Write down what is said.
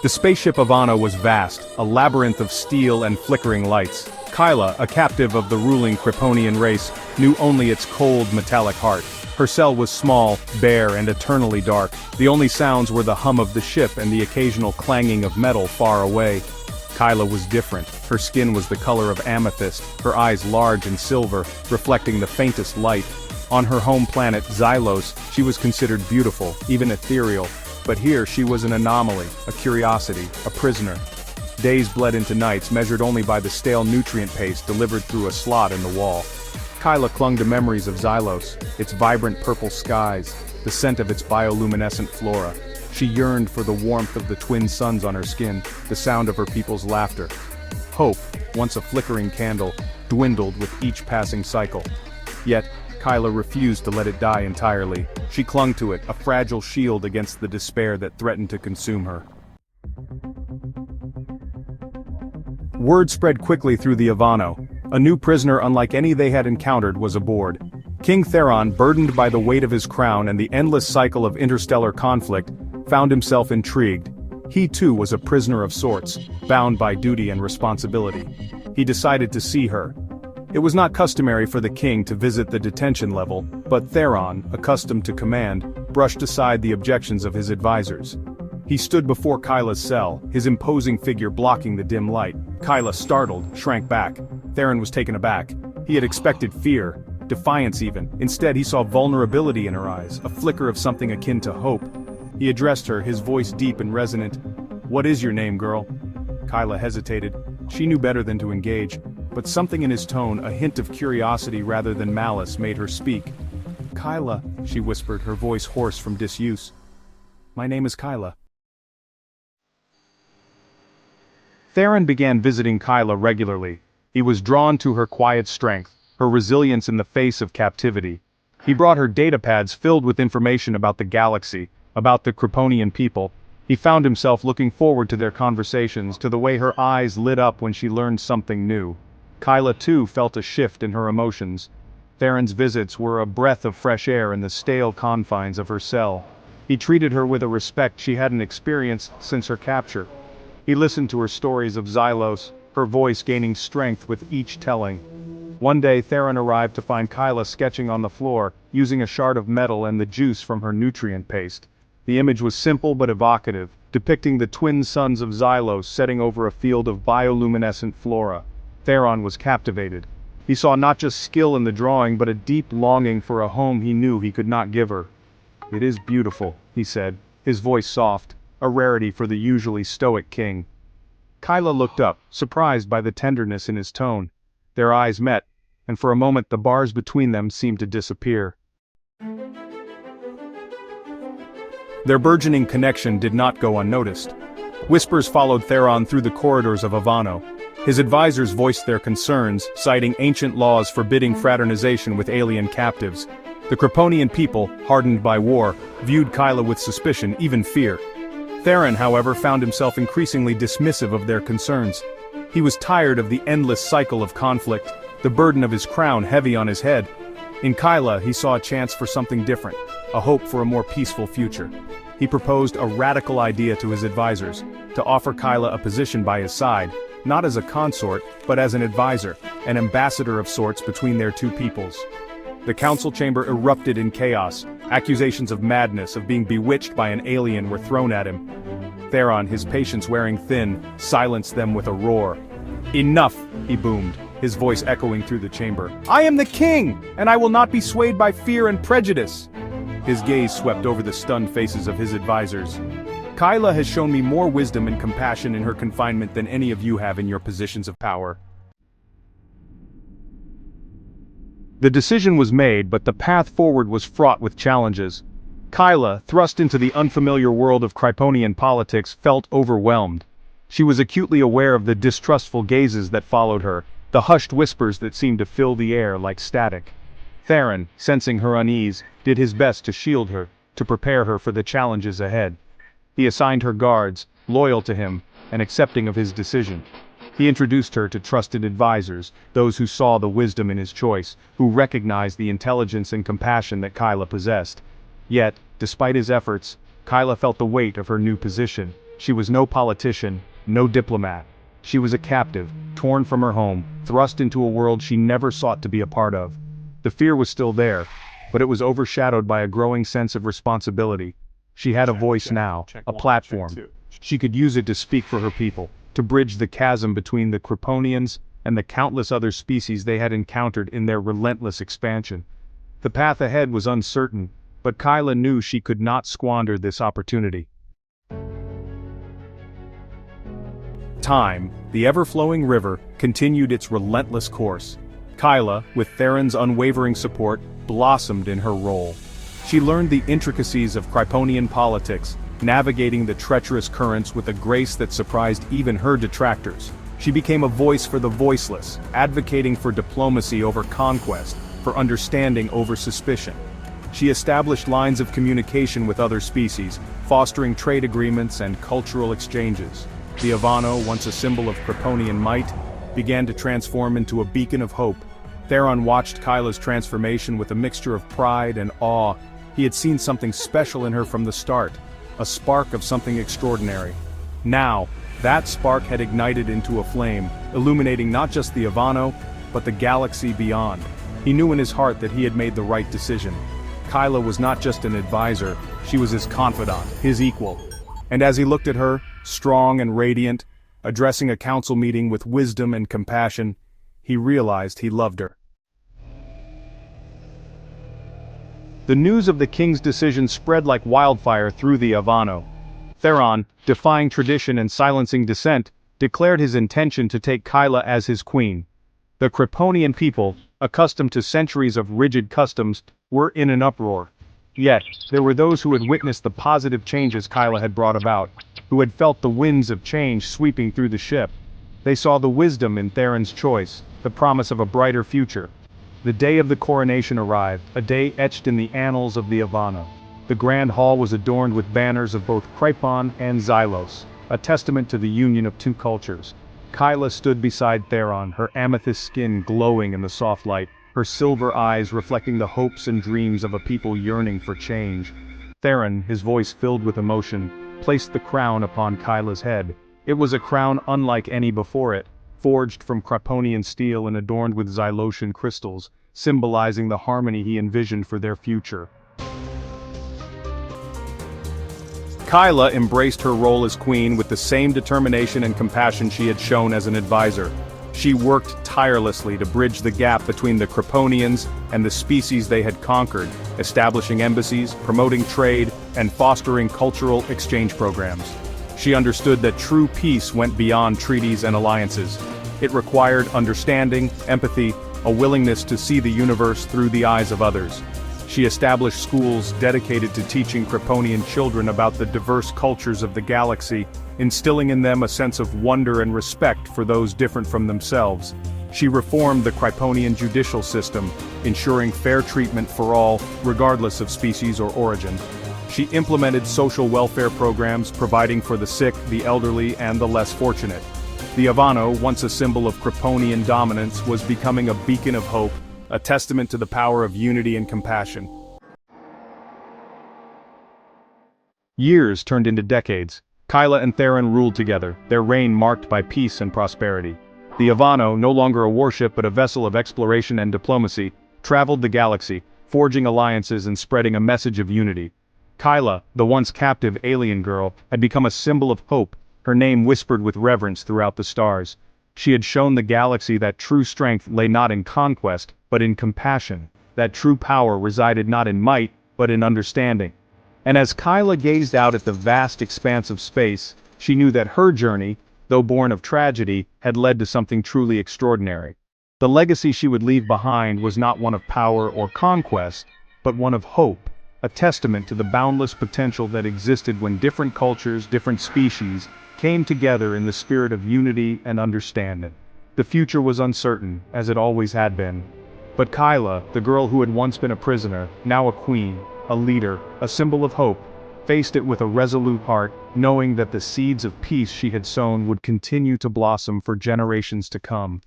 The spaceship Ivana was vast, a labyrinth of steel and flickering lights. Kyla, a captive of the ruling Kryptonian race, knew only its cold, metallic heart. Her cell was small, bare, and eternally dark. The only sounds were the hum of the ship and the occasional clanging of metal far away. Kyla was different. Her skin was the color of amethyst, her eyes large and silver, reflecting the faintest light. On her home planet, Xylos, she was considered beautiful, even ethereal. But here she was an anomaly, a curiosity, a prisoner. Days bled into nights, measured only by the stale nutrient paste delivered through a slot in the wall. Kyla clung to memories of Xylos, its vibrant purple skies, the scent of its bioluminescent flora. She yearned for the warmth of the twin suns on her skin, the sound of her people's laughter. Hope, once a flickering candle, dwindled with each passing cycle. Yet, Kyla refused to let it die entirely. She clung to it, a fragile shield against the despair that threatened to consume her. Word spread quickly through the Ivano. A new prisoner unlike any they had encountered was aboard. King Theron, burdened by the weight of his crown and the endless cycle of interstellar conflict, found himself intrigued. He too was a prisoner of sorts, bound by duty and responsibility. He decided to see her. It was not customary for the king to visit the detention level, but Theron, accustomed to command, brushed aside the objections of his advisors. He stood before Kyla's cell, his imposing figure blocking the dim light. Kyla, startled, shrank back. Theron was taken aback. He had expected fear, defiance even. Instead, he saw vulnerability in her eyes, a flicker of something akin to hope. He addressed her, his voice deep and resonant. "What is your name, girl?" Kyla hesitated. She knew better than to engage, but something in his tone, a hint of curiosity rather than malice, made her speak. "Kyla," she whispered, her voice hoarse from disuse. "My name is Kyla." Theron began visiting Kyla regularly. He was drawn to her quiet strength, her resilience in the face of captivity. He brought her datapads filled with information about the galaxy, about the Kryptonian people. He found himself looking forward to their conversations, to the way her eyes lit up when she learned something new. Kyla too felt a shift in her emotions. Theron's visits were a breath of fresh air in the stale confines of her cell. He treated her with a respect she hadn't experienced since her capture. He listened to her stories of Xylos, her voice gaining strength with each telling. One day Theron arrived to find Kyla sketching on the floor, using a shard of metal and the juice from her nutrient paste. The image was simple but evocative, depicting the twin suns of Xylos setting over a field of bioluminescent flora. Theron was captivated. He saw not just skill in the drawing but a deep longing for a home he knew he could not give her. "It is beautiful," he said, his voice soft, a rarity for the usually stoic king. Kyla looked up, surprised by the tenderness in his tone. Their eyes met, and for a moment the bars between them seemed to disappear. Their burgeoning connection did not go unnoticed. Whispers followed Theron through the corridors of Ivano. His advisors voiced their concerns, citing ancient laws forbidding fraternization with alien captives. The Kryptonian people, hardened by war, viewed Kyla with suspicion, even fear. Theron, however, found himself increasingly dismissive of their concerns. He was tired of the endless cycle of conflict, the burden of his crown heavy on his head. In Kyla, he saw a chance for something different, a hope for a more peaceful future. He proposed a radical idea to his advisors, to offer Kyla a position by his side, not as a consort, but as an advisor, an ambassador of sorts between their two peoples. The council chamber erupted in chaos. Accusations of madness, of being bewitched by an alien, were thrown at him. Theron, his patience wearing thin, silenced them with a roar. "Enough!" he boomed, his voice echoing through the chamber. "I am the king, and I will not be swayed by fear and prejudice!" His gaze swept over the stunned faces of his advisors. "Kyla has shown me more wisdom and compassion in her confinement than any of you have in your positions of power." The decision was made, but the path forward was fraught with challenges. Kyla, thrust into the unfamiliar world of Kryptonian politics, felt overwhelmed. She was acutely aware of the distrustful gazes that followed her, the hushed whispers that seemed to fill the air like static. Theron, sensing her unease, did his best to shield her, to prepare her for the challenges ahead. He assigned her guards, loyal to him, and accepting of his decision. He introduced her to trusted advisors, those who saw the wisdom in his choice, who recognized the intelligence and compassion that Kyla possessed. Yet, despite his efforts, Kyla felt the weight of her new position. She was no politician, no diplomat. She was a captive, torn from her home, thrust into a world she never sought to be a part of. The fear was still there, but it was overshadowed by a growing sense of responsibility. She had a voice now, a platform. She could use it to speak for her people, to bridge the chasm between the Kryptonians and the countless other species they had encountered in their relentless expansion. The path ahead was uncertain, but Kyla knew she could not squander this opportunity. Time, the ever-flowing river, continued its relentless course. Kyla, with Theron's unwavering support, blossomed in her role. She learned the intricacies of Kryptonian politics, navigating the treacherous currents with a grace that surprised even her detractors. She became a voice for the voiceless, advocating for diplomacy over conquest, for understanding over suspicion. She established lines of communication with other species, fostering trade agreements and cultural exchanges. The Ivano, once a symbol of Kryptonian might, began to transform into a beacon of hope. Theron watched Kyla's transformation with a mixture of pride and awe. He had seen something special in her from the start, a spark of something extraordinary. Now, that spark had ignited into a flame, illuminating not just the Ivano, but the galaxy beyond. He knew in his heart that he had made the right decision. Kyla was not just an advisor, she was his confidant, his equal. And as he looked at her, strong and radiant, addressing a council meeting with wisdom and compassion, he realized he loved her. The news of the king's decision spread like wildfire through the Ivano. Theron, defying tradition and silencing dissent, declared his intention to take Kyla as his queen. The Kryptonian people, accustomed to centuries of rigid customs, were in an uproar. Yet, there were those who had witnessed the positive changes Kyla had brought about, who had felt the winds of change sweeping through the ship. They saw the wisdom in Theron's choice, the promise of a brighter future. The day of the coronation arrived, a day etched in the annals of the Ivano. The grand hall was adorned with banners of both Krypton and Xylos, a testament to the union of two cultures. Kyla stood beside Theron, her amethyst skin glowing in the soft light, her silver eyes reflecting the hopes and dreams of a people yearning for change. Theron, his voice filled with emotion, placed the crown upon Kyla's head. It was a crown unlike any before it, forged from Kryptonian steel and adorned with Xylosian crystals, symbolizing the harmony he envisioned for their future. Kyla embraced her role as queen with the same determination and compassion she had shown as an advisor. She worked tirelessly to bridge the gap between the Kryptonians and the species they had conquered, establishing embassies, promoting trade, and fostering cultural exchange programs. She understood that true peace went beyond treaties and alliances. It required understanding, empathy, a willingness to see the universe through the eyes of others. She established schools dedicated to teaching Kryptonian children about the diverse cultures of the galaxy, instilling in them a sense of wonder and respect for those different from themselves. She reformed the Kryptonian judicial system, ensuring fair treatment for all, regardless of species or origin. She implemented social welfare programs providing for the sick, the elderly, and the less fortunate. The Ivano, once a symbol of Kryptonian dominance, was becoming a beacon of hope, a testament to the power of unity and compassion. Years turned into decades. Kyla and Theron ruled together, their reign marked by peace and prosperity. The Ivano, no longer a warship but a vessel of exploration and diplomacy, traveled the galaxy, forging alliances and spreading a message of unity. Kyla, the once captive alien girl, had become a symbol of hope, her name whispered with reverence throughout the stars. She had shown the galaxy that true strength lay not in conquest, but in compassion, that true power resided not in might, but in understanding. And as Kyla gazed out at the vast expanse of space, she knew that her journey, though born of tragedy, had led to something truly extraordinary. The legacy she would leave behind was not one of power or conquest, but one of hope, a testament to the boundless potential that existed when different cultures, different species, came together in the spirit of unity and understanding. The future was uncertain, as it always had been. But Kyla, the girl who had once been a prisoner, now a queen, a leader, a symbol of hope, faced it with a resolute heart, knowing that the seeds of peace she had sown would continue to blossom for generations to come.